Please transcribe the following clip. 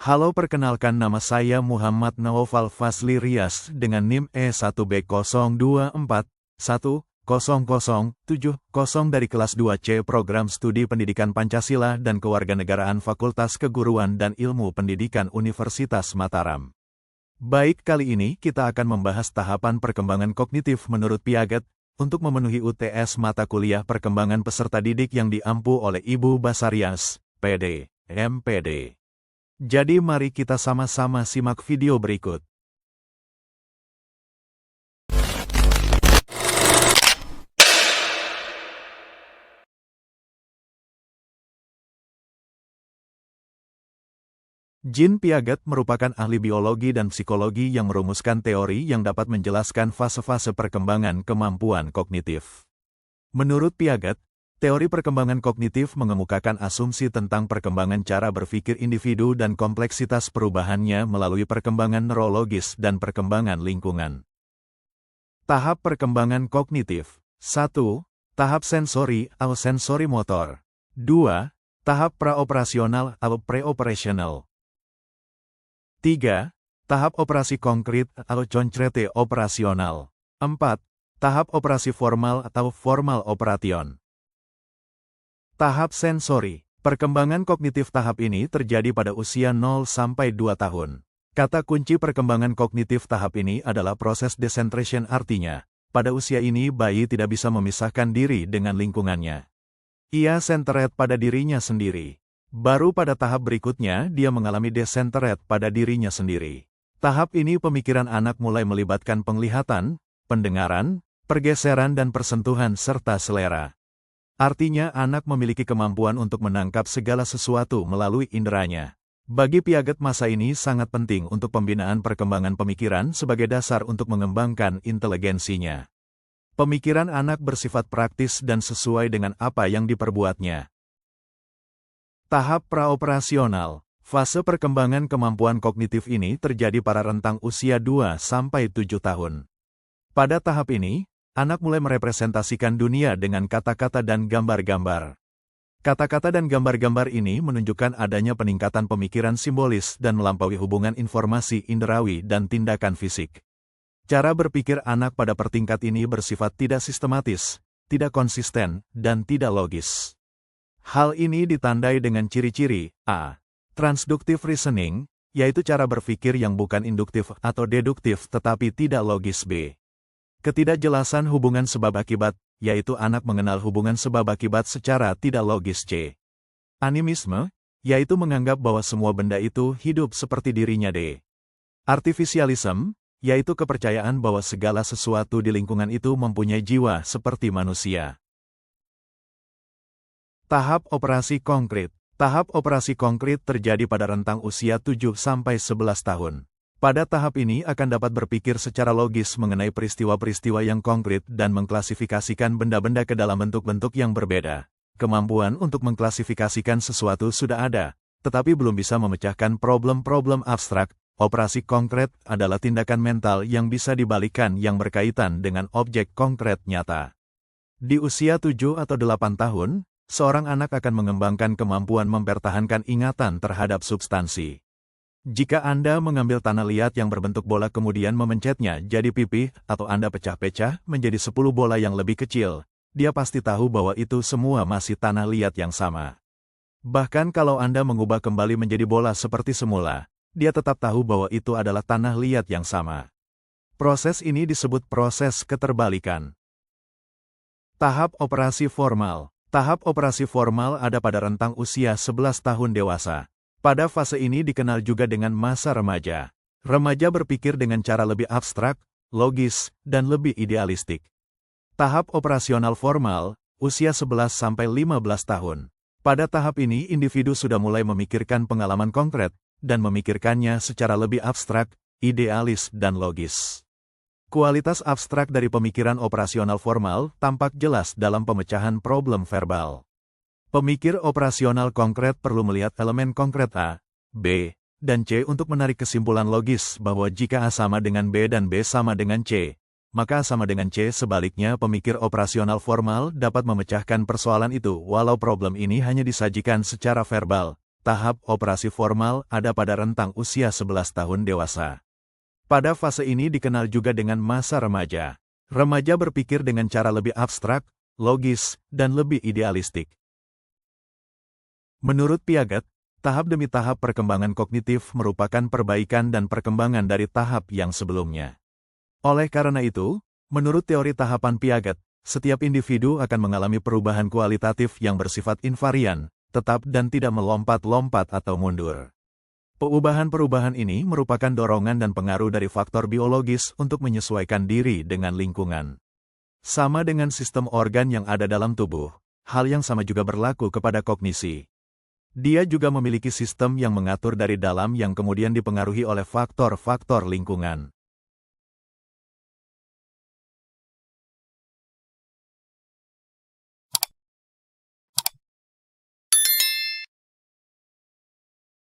Halo, perkenalkan, nama saya Muhammad Naufal Fazli Rias dengan NIM E1B02410070 dari kelas 2C Program Studi Pendidikan Pancasila dan Kewarganegaraan Fakultas Keguruan dan Ilmu Pendidikan Universitas Mataram. Baik, kali ini kita akan membahas tahapan perkembangan kognitif menurut Piaget untuk memenuhi UTS mata kuliah perkembangan peserta didik yang diampu oleh Ibu Basarias, PD, MPD. Jadi mari kita sama-sama simak video berikut. Jean Piaget merupakan ahli biologi dan psikologi yang merumuskan teori yang dapat menjelaskan fase-fase perkembangan kemampuan kognitif. Menurut Piaget, teori perkembangan kognitif mengemukakan asumsi tentang perkembangan cara berpikir individu dan kompleksitas perubahannya melalui perkembangan neurologis dan perkembangan lingkungan. Tahap perkembangan kognitif. 1. Tahap sensori atau sensori motor. 2. Tahap praoperasional atau pre-operational. 3. Tahap operasi konkret atau concrete operasional. 4. Tahap operasi formal atau formal operation. Tahap sensori. Perkembangan kognitif tahap ini terjadi pada usia 0 sampai 2 tahun. Kata kunci perkembangan kognitif tahap ini adalah proses decentration, artinya, pada usia ini bayi tidak bisa memisahkan diri dengan lingkungannya. Ia centered pada dirinya sendiri. Baru pada tahap berikutnya dia mengalami decentered pada dirinya sendiri. Tahap ini pemikiran anak mulai melibatkan penglihatan, pendengaran, pergeseran dan persentuhan serta selera. Artinya anak memiliki kemampuan untuk menangkap segala sesuatu melalui inderanya. Bagi Piaget, masa ini sangat penting untuk pembinaan perkembangan pemikiran sebagai dasar untuk mengembangkan inteligensinya. Pemikiran anak bersifat praktis dan sesuai dengan apa yang diperbuatnya. Tahap praoperasional. Fase perkembangan kemampuan kognitif ini terjadi pada rentang usia 2 sampai 7 tahun. Pada tahap ini, anak mulai merepresentasikan dunia dengan kata-kata dan gambar-gambar. Kata-kata dan gambar-gambar ini menunjukkan adanya peningkatan pemikiran simbolis dan melampaui hubungan informasi inderawi dan tindakan fisik. Cara berpikir anak pada pertingkat ini bersifat tidak sistematis, tidak konsisten, dan tidak logis. Hal ini ditandai dengan ciri-ciri A. Transductive reasoning, yaitu cara berpikir yang bukan induktif atau deduktif tetapi tidak logis. B. Ketidakjelasan hubungan sebab-akibat, yaitu anak mengenal hubungan sebab-akibat secara tidak logis. C. Animisme, yaitu menganggap bahwa semua benda itu hidup seperti dirinya. D. Artificialism, yaitu kepercayaan bahwa segala sesuatu di lingkungan itu mempunyai jiwa seperti manusia. Tahap operasi konkret. Tahap operasi konkret terjadi pada rentang usia 7 sampai 11 tahun. Pada tahap ini akan dapat berpikir secara logis mengenai peristiwa-peristiwa yang konkret dan mengklasifikasikan benda-benda ke dalam bentuk-bentuk yang berbeda. Kemampuan untuk mengklasifikasikan sesuatu sudah ada, tetapi belum bisa memecahkan problem-problem abstrak. Operasi konkret adalah tindakan mental yang bisa dibalikkan yang berkaitan dengan objek konkret nyata. Di usia 7 atau 8 tahun, seorang anak akan mengembangkan kemampuan mempertahankan ingatan terhadap substansi. Jika Anda mengambil tanah liat yang berbentuk bola kemudian memencetnya jadi pipih, atau Anda pecah-pecah menjadi 10 bola yang lebih kecil, dia pasti tahu bahwa itu semua masih tanah liat yang sama. Bahkan kalau Anda mengubah kembali menjadi bola seperti semula, dia tetap tahu bahwa itu adalah tanah liat yang sama. Proses ini disebut proses keterbalikan. Tahap operasi formal. Tahap operasi formal ada pada rentang usia 11 tahun dewasa. Pada fase ini dikenal juga dengan masa remaja. Remaja berpikir dengan cara lebih abstrak, logis, dan lebih idealistik. Tahap operasional formal, usia 11 sampai 15 tahun. Pada tahap ini individu sudah mulai memikirkan pengalaman konkret, dan memikirkannya secara lebih abstrak, idealis, dan logis. Kualitas abstrak dari pemikiran operasional formal tampak jelas dalam pemecahan problem verbal. Pemikir operasional konkret perlu melihat elemen konkret A, B, dan C untuk menarik kesimpulan logis bahwa jika A sama dengan B dan B sama dengan C, maka A sama dengan C. Sebaliknya, pemikir operasional formal dapat memecahkan persoalan itu walau problem ini hanya disajikan secara verbal, tahap operasi formal ada pada rentang usia 11 tahun dewasa. Pada fase ini dikenal juga dengan masa remaja. Remaja berpikir dengan cara lebih abstrak, logis, dan lebih idealistik. Menurut Piaget, tahap demi tahap perkembangan kognitif merupakan perbaikan dan perkembangan dari tahap yang sebelumnya. Oleh karena itu, menurut teori tahapan Piaget, setiap individu akan mengalami perubahan kualitatif yang bersifat invarian, tetap dan tidak melompat-lompat atau mundur. Perubahan-perubahan ini merupakan dorongan dan pengaruh dari faktor biologis untuk menyesuaikan diri dengan lingkungan. Sama dengan sistem organ yang ada dalam tubuh, hal yang sama juga berlaku kepada kognisi. Dia juga memiliki sistem yang mengatur dari dalam yang kemudian dipengaruhi oleh faktor-faktor lingkungan.